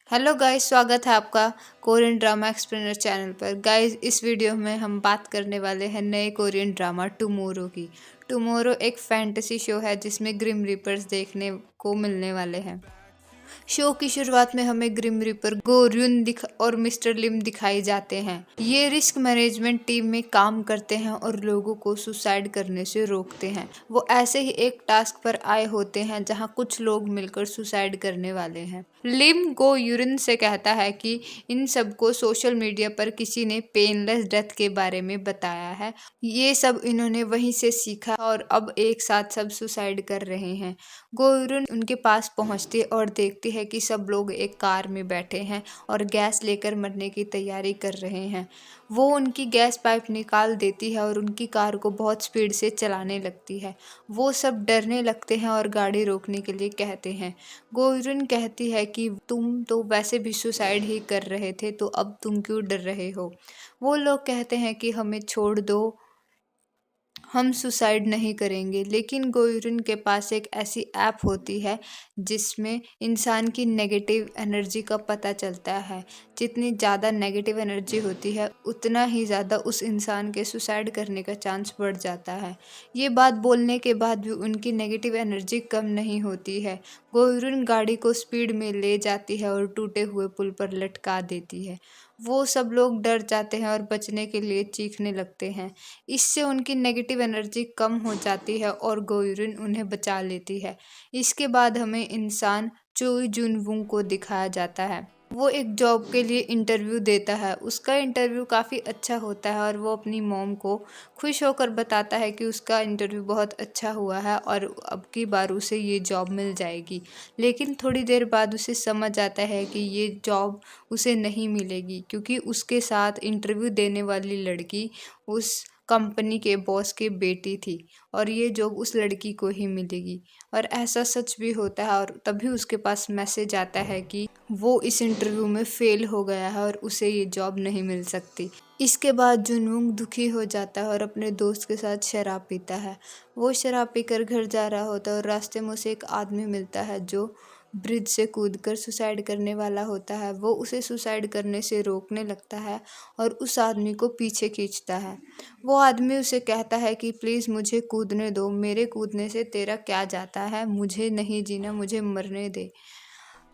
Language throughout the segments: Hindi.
हेलो गाइस, स्वागत है आपका कोरियन ड्रामा एक्सप्लेनर चैनल पर। गाइस, इस वीडियो में हम बात करने वाले हैं नए कोरियन ड्रामा टुमोरो की। टुमोरो एक फैंटेसी शो है जिसमें ग्रिम रीपर्स देखने को मिलने वाले हैं। शो की शुरुआत में हमें ग्रिम रीपर गोर्युन और मिस्टर लिम दिखाई जाते हैं। ये रिस्क मैनेजमेंट टीम में काम करते हैं और लोगों को सुसाइड करने से रोकते हैं। वो ऐसे ही एक टास्क पर आए होते हैं जहां कुछ लोग मिलकर सुसाइड करने वाले हैं। लिम गो यूरिन से कहता है कि इन सबको सोशल मीडिया पर किसी ने पेनलेस डेथ के बारे में बताया है। ये सब इन्होंने वहीं से सीखा और अब एक साथ सब सुसाइड कर रहे हैं। गोयुरुन उनके पास पहुंचती और देखती है कि सब लोग एक कार में बैठे हैं और गैस लेकर मरने की तैयारी कर रहे हैं। वो उनकी गैस पाइप निकाल देती है और उनकी कार को बहुत स्पीड से चलाने लगती है। वो सब डरने लगते हैं और गाड़ी रोकने के लिए कहते हैं। गोयुरुन कहती है कि तुम तो वैसे भी सुसाइड ही कर रहे थे, तो अब तुम क्यों डर रहे हो। वो लोग कहते हैं कि हमें छोड़ दो, हम सुसाइड नहीं करेंगे। लेकिन गोयुरुन के पास एक ऐसी ऐप होती है जिसमें इंसान की नेगेटिव एनर्जी का पता चलता है। जितनी ज़्यादा नेगेटिव एनर्जी होती है उतना ही ज़्यादा उस इंसान के सुसाइड करने का चांस बढ़ जाता है। ये बात बोलने के बाद भी उनकी नेगेटिव एनर्जी कम नहीं होती है। गोयुरुन गाड़ी को स्पीड में ले जाती है और टूटे हुए पुल पर लटका देती है। वो सब लोग डर जाते हैं और बचने के लिए चीखने लगते हैं। इससे उनकी नेगेटिव एनर्जी कम हो जाती है और गोयुरुन उन्हें बचा लेती है। इसके बाद हमें इंसान चोई जुनवुंग को दिखाया जाता है। वो एक जॉब के लिए इंटरव्यू देता है। उसका इंटरव्यू काफ़ी अच्छा होता है और वो अपनी मॉम को खुश होकर बताता है कि उसका इंटरव्यू बहुत अच्छा हुआ है और अब की बार उसे ये जॉब मिल जाएगी। लेकिन थोड़ी देर बाद उसे समझ आता है कि ये जॉब उसे नहीं मिलेगी, क्योंकि उसके साथ इंटरव्यू देने वाली लड़की उस कंपनी के बॉस की बेटी थी और ये जॉब उस लड़की को ही मिलेगी। और ऐसा सच भी होता है और तभी उसके पास मैसेज आता है कि वो इस इंटरव्यू में फेल हो गया है और उसे ये जॉब नहीं मिल सकती। इसके बाद जुनवुंग दुखी हो जाता है और अपने दोस्त के साथ शराब पीता है। वो शराब पीकर घर जा रहा होता है और रास्ते में उसे एक आदमी मिलता है जो ब्रिज से कूदकर सुसाइड करने वाला होता है। वो उसे सुसाइड करने से रोकने लगता है और उस आदमी को पीछे खींचता है। वो आदमी उसे कहता है कि प्लीज़ मुझे कूदने दो, मेरे कूदने से तेरा क्या जाता है, मुझे नहीं जीना, मुझे मरने दे।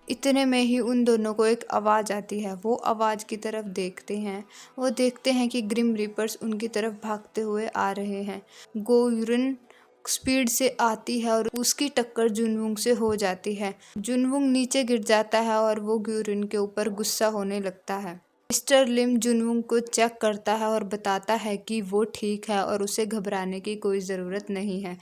इतने में ही उन दोनों को एक आवाज़ आती है। वो आवाज़ की तरफ देखते हैं। वो देखते हैं कि ग्रिम रीपर्स उनकी तरफ भागते हुए आ रहे हैं। गोयुरुन स्पीड से आती है और उसकी टक्कर जुनवुंग से हो जाती है। जुनवुंग नीचे गिर जाता है और वो गोयुरुन के ऊपर गुस्सा होने लगता है। मिस्टर लिम जुनवुंग को चेक करता है और बताता है कि वो ठीक है और उसे घबराने की कोई ज़रूरत नहीं है।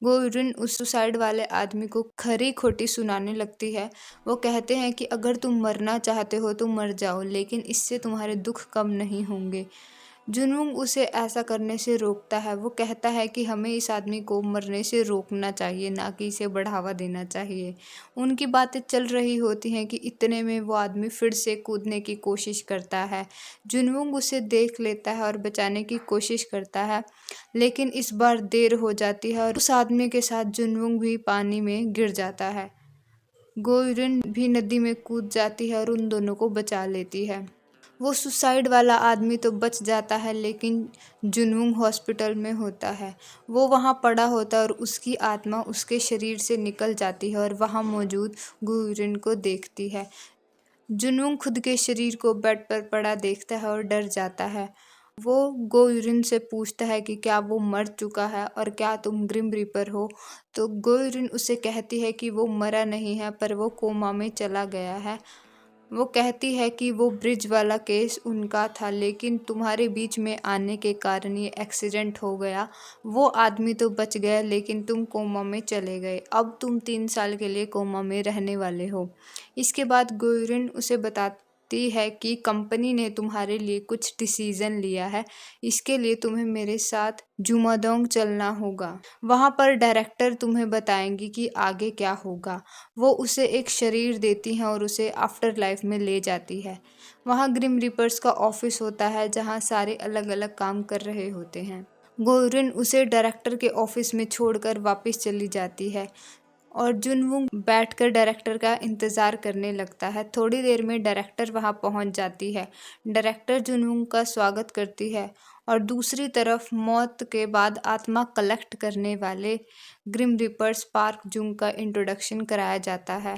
गोयुरुन उस सुसाइड वाले आदमी को खरी खोटी सुनाने लगती है। वो कहते हैं कि अगर तुम मरना चाहते हो तो मर जाओ, लेकिन इससे तुम्हारे दुख कम नहीं होंगे। जुनून उसे ऐसा करने से रोकता है। वो कहता है कि हमें इस आदमी को मरने से रोकना चाहिए, ना कि इसे बढ़ावा देना चाहिए। उनकी बातें चल रही होती हैं कि इतने में वो आदमी फिर से कूदने की कोशिश करता है। जुनवुंग उसे देख लेता है और बचाने की कोशिश करता है, लेकिन इस बार देर हो जाती है और उस आदमी के साथ जुनवुंग भी पानी में गिर जाता है। गोयुरुन भी नदी में कूद जाती है और उन दोनों को बचा लेती है। वो सुसाइड वाला आदमी तो बच जाता है, लेकिन जुनवुंग हॉस्पिटल में होता है। वो वहाँ पड़ा होता है और उसकी आत्मा उसके शरीर से निकल जाती है और वहाँ मौजूद गोयुरुन को देखती है। जुनवुंग खुद के शरीर को बेड पर पड़ा देखता है और डर जाता है। वो गोयुरुन से पूछता है कि क्या वो मर चुका है और क्या तुम ग्रिम रीपर हो। तो गोयुरुन उसे कहती है कि वो मरा नहीं है, पर वो कोमा में चला गया है। वो कहती है कि वो ब्रिज वाला केस उनका था, लेकिन तुम्हारे बीच में आने के कारण ये एक्सीडेंट हो गया। वो आदमी तो बच गया, लेकिन तुम कोमा में चले गए। अब तुम 3 साल के लिए कोमा में रहने वाले हो। इसके बाद गोयुरुन उसे बताती है कि कंपनी ने तुम्हारे लिए कुछ डिसीजन लिया है। इसके लिए तुम्हें मेरे साथ जुमादोंग चलना होगा। वहाँ पर डायरेक्टर तुम्हें बताएंगी कि आगे क्या होगा। वो उसे एक शरीर देती हैं और उसे आफ्टर लाइफ में ले जाती है। वहाँ ग्रिम रीपर्स का ऑफिस होता है जहाँ सारे अलग अलग काम कर रहे होते हैं। गोयुरुन उसे डायरेक्टर के ऑफिस में छोड़कर वापस चली जाती है। और जुनवुंग बैठकर डायरेक्टर का इंतज़ार करने लगता है। थोड़ी देर में डायरेक्टर वहां पहुंच जाती है। डायरेक्टर जुनवुंग का स्वागत करती है और दूसरी तरफ मौत के बाद आत्मा कलेक्ट करने वाले ग्रिम रिपर्स पार्क जुंग का इंट्रोडक्शन कराया जाता है।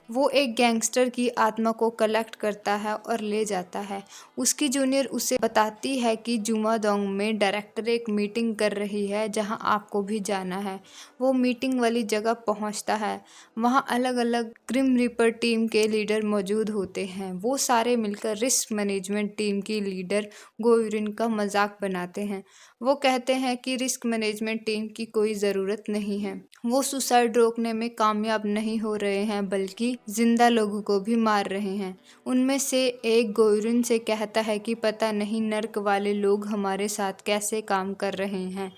वो एक गैंगस्टर की आत्मा को कलेक्ट करता है और ले जाता है। उसकी जूनियर उसे बताती है कि जुमादोंग में डायरेक्टर एक मीटिंग कर रही है जहां आपको भी जाना है। वो मीटिंग वाली जगह पहुंचता है। वहां अलग अलग ग्रिम रीपर टीम के लीडर मौजूद होते हैं। वो सारे मिलकर रिस्क मैनेजमेंट टीम की लीडर गोयुरिन का मजाक बनाते हैं। वो कहते हैं कि रिस्क मैनेजमेंट टीम की कोई ज़रूरत नहीं है। वो सुसाइड रोकने में कामयाब नहीं हो रहे हैं बल्कि जिंदा लोगों को भी मार रहे हैं। उनमें से एक गोयुरिन से कहता है कि पता नहीं नर्क वाले लोग हमारे साथ कैसे काम कर रहे हैं।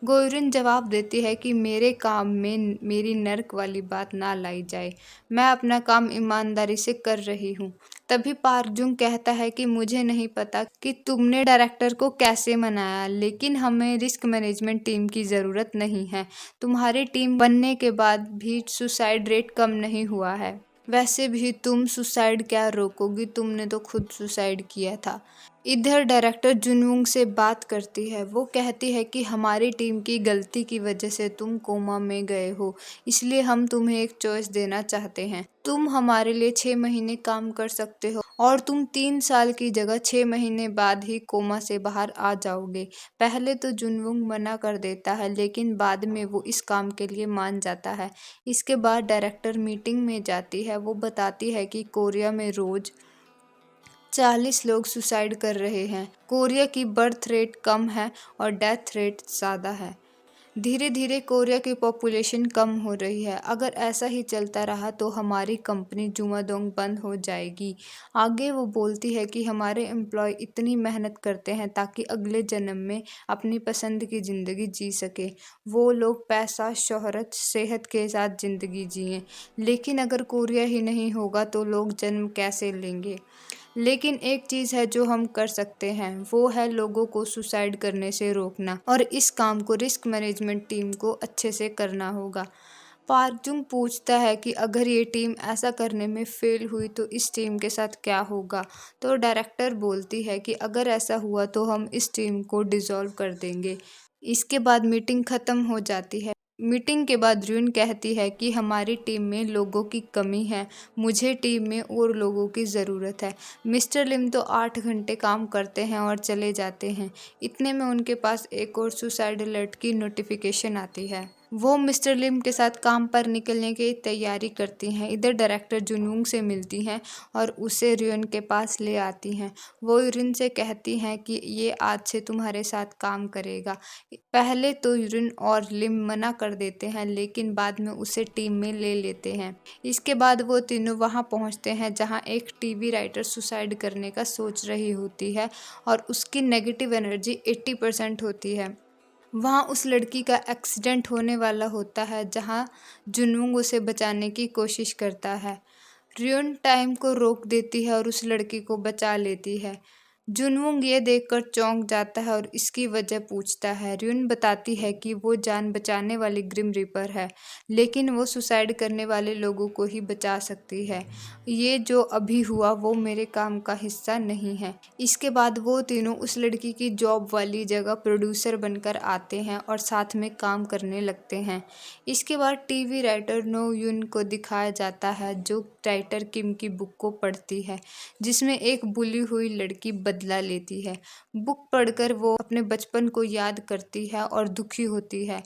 गोयुरिन जवाब देती है कि मेरे काम में मेरी नर्क वाली बात ना लाई जाए। मैं अपना काम ईमानदारी से कर रही हूँ। तभी पार्क जुंग कहता है कि मुझे नहीं पता कि तुमने डायरेक्टर को कैसे मनाया, लेकिन हमें रिस्क मैनेजमेंट टीम की ज़रूरत नहीं है। तुम्हारी टीम बनने के बाद भी सुसाइड रेट कम नहीं हुआ है। वैसे भी तुम सुसाइड क्या रोकोगी, तुमने तो खुद सुसाइड किया था। इधर डायरेक्टर जुनवुंग से बात करती है। वो कहती है कि हमारी टीम की गलती की वजह से तुम कोमा में गए हो, इसलिए हम तुम्हें एक चॉइस देना चाहते हैं। तुम हमारे लिए 6 महीने काम कर सकते हो और तुम 3 साल की जगह 6 महीने बाद ही कोमा से बाहर आ जाओगे। पहले तो जुनवुंग मना कर देता है, लेकिन बाद में वो इस काम के लिए मान जाता है। इसके बाद डायरेक्टर मीटिंग में जाती है। वो बताती है कि कोरिया में रोज 40 लोग सुसाइड कर रहे हैं। कोरिया की बर्थ रेट कम है और डेथ रेट ज़्यादा है। धीरे धीरे कोरिया की पॉपुलेशन कम हो रही है। अगर ऐसा ही चलता रहा तो हमारी कंपनी जुमादोंग बंद हो जाएगी। आगे वो बोलती है कि हमारे एम्प्लॉय इतनी मेहनत करते हैं ताकि अगले जन्म में अपनी पसंद की ज़िंदगी जी सके। वो लोग पैसा, शोहरत, सेहत के साथ ज़िंदगी जिएं। लेकिन अगर कोरिया ही नहीं होगा तो लोग जन्म कैसे लेंगे। लेकिन एक चीज़ है जो हम कर सकते हैं, वो है लोगों को सुसाइड करने से रोकना, और इस काम को रिस्क मैनेजमेंट टीम को अच्छे से करना होगा। पार्क जुंग पूछता है कि अगर ये टीम ऐसा करने में फेल हुई तो इस टीम के साथ क्या होगा। तो डायरेक्टर बोलती है कि अगर ऐसा हुआ तो हम इस टीम को डिसॉल्व कर देंगे। इसके बाद मीटिंग ख़त्म हो जाती है। मीटिंग के बाद र्यून कहती है कि हमारी टीम में लोगों की कमी है, मुझे टीम में और लोगों की ज़रूरत है। मिस्टर लिम तो 8 घंटे काम करते हैं और चले जाते हैं। इतने में उनके पास एक और सुसाइड अलर्ट की नोटिफिकेशन आती है। वो मिस्टर लिम के साथ काम पर निकलने की तैयारी करती हैं। इधर डायरेक्टर जुनवुंग से मिलती हैं और उसे र्यून के पास ले आती हैं। वो र्यून से कहती हैं कि ये आज से तुम्हारे साथ काम करेगा। पहले तो र्यून और लिम मना कर देते हैं, लेकिन बाद में उसे टीम में ले लेते हैं। इसके बाद वो तीनों वहां पहुंचते हैं जहां एक टीवी राइटर सुसाइड करने का सोच रही होती है और उसकी नेगेटिव एनर्जी 80% होती है। वहाँ उस लड़की का एक्सीडेंट होने वाला होता है जहाँ जुनवुंग उसे बचाने की कोशिश करता है। र्यून टाइम को रोक देती है और उस लड़की को बचा लेती है। जुनवुंग ये देखकर चौंक जाता है और इसकी वजह पूछता है। र्यून बताती है कि वो जान बचाने वाली ग्रिम रीपर है, लेकिन वो सुसाइड करने वाले लोगों को ही बचा सकती है। ये जो अभी हुआ वो मेरे काम का हिस्सा नहीं है। इसके बाद वो तीनों उस लड़की की जॉब वाली जगह प्रोड्यूसर बनकर आते हैं और साथ में काम करने लगते हैं। इसके बाद टीवी राइटर नो यून को दिखाया जाता है जो राइटर किम की बुक को पढ़ती है, जिसमें एक बुली हुई लड़की बदला लेती है। बुक पढ़कर वो अपने बचपन को याद करती है और दुखी होती है।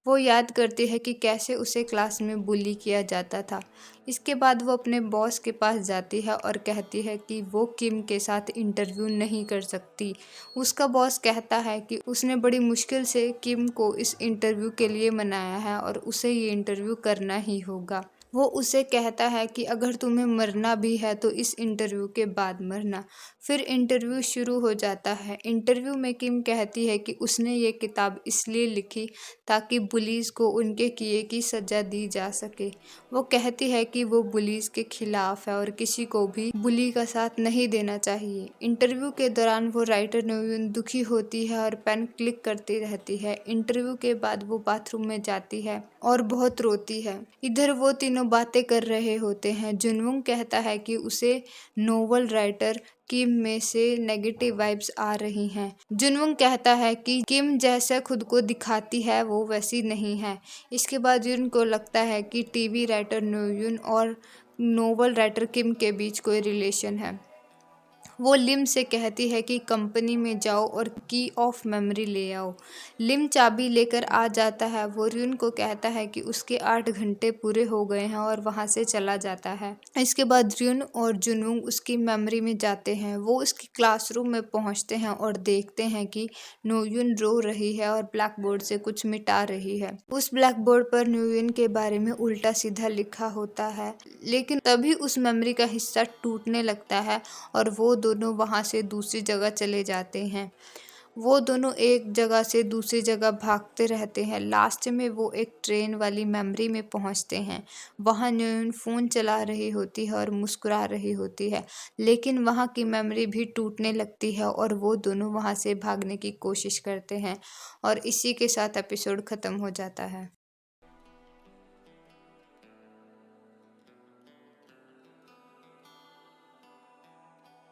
वो याद करती है कि कैसे उसे क्लास में बुली किया जाता था। इसके बाद वो अपने बॉस के पास जाती है और कहती है कि वो किम के साथ इंटरव्यू नहीं कर सकती। उसका बॉस कहता है कि उसने बड़ी मुश्किल से किम को इस इंटरव्यू के लिए मनाया है और उसे ये इंटरव्यू करना ही होगा। वो उसे कहता है कि अगर तुम्हें मरना भी है तो इस इंटरव्यू के बाद मरना। फिर इंटरव्यू शुरू हो जाता है। इंटरव्यू में किम कहती है कि उसने ये किताब इसलिए लिखी ताकि बुलीज को उनके किए की सज़ा दी जा सके। वो कहती है कि वो बुलीज के खिलाफ है और किसी को भी बुली का साथ नहीं देना चाहिए। इंटरव्यू के दौरान वो राइटर नोयून दुखी होती है और पेन क्लिक करती रहती है। इंटरव्यू के बाद वो बाथरूम में जाती है और बहुत रोती है। इधर वो तीनों बातें कर रहे होते हैं। जुनवुंग कहता है कि उसे नोवेल राइटर किम में से नेगेटिव वाइब्स आ रही हैं। जुनवुंग कहता है कि किम जैसा खुद को दिखाती है वो वैसी नहीं है। इसके बाद युन को लगता है कि टीवी राइटर नोयून और नोवेल राइटर किम के बीच कोई रिलेशन है। वो लिम से कहती है कि कंपनी में जाओ और की ऑफ मेमोरी ले आओ। लिम चाबी लेकर आ जाता है। वो र्यून को कहता है कि उसके 8 घंटे पूरे हो गए हैं और वहां से चला जाता है। इसके बाद र्यून और जुनवुंग उसकी मेमोरी में जाते हैं। वो उसकी क्लासरूम में पहुंचते हैं और देखते हैं कि नोयून रो रही है और ब्लैक बोर्ड से कुछ मिटा रही है। उस ब्लैक बोर्ड पर नोयून के बारे में उल्टा सीधा लिखा होता है, लेकिन तभी उस मेमोरी का हिस्सा टूटने लगता है और वो दोनों वहाँ से दूसरी जगह चले जाते हैं। वो दोनों एक जगह से दूसरी जगह भागते रहते हैं। लास्ट में वो एक ट्रेन वाली मेमोरी में पहुंचते हैं। वहाँ न्यून फ़ोन चला रही होती है और मुस्कुरा रही होती है, लेकिन वहाँ की मेमोरी भी टूटने लगती है और वो दोनों वहाँ से भागने की कोशिश करते हैं और इसी के साथ एपिसोड ख़त्म हो जाता है।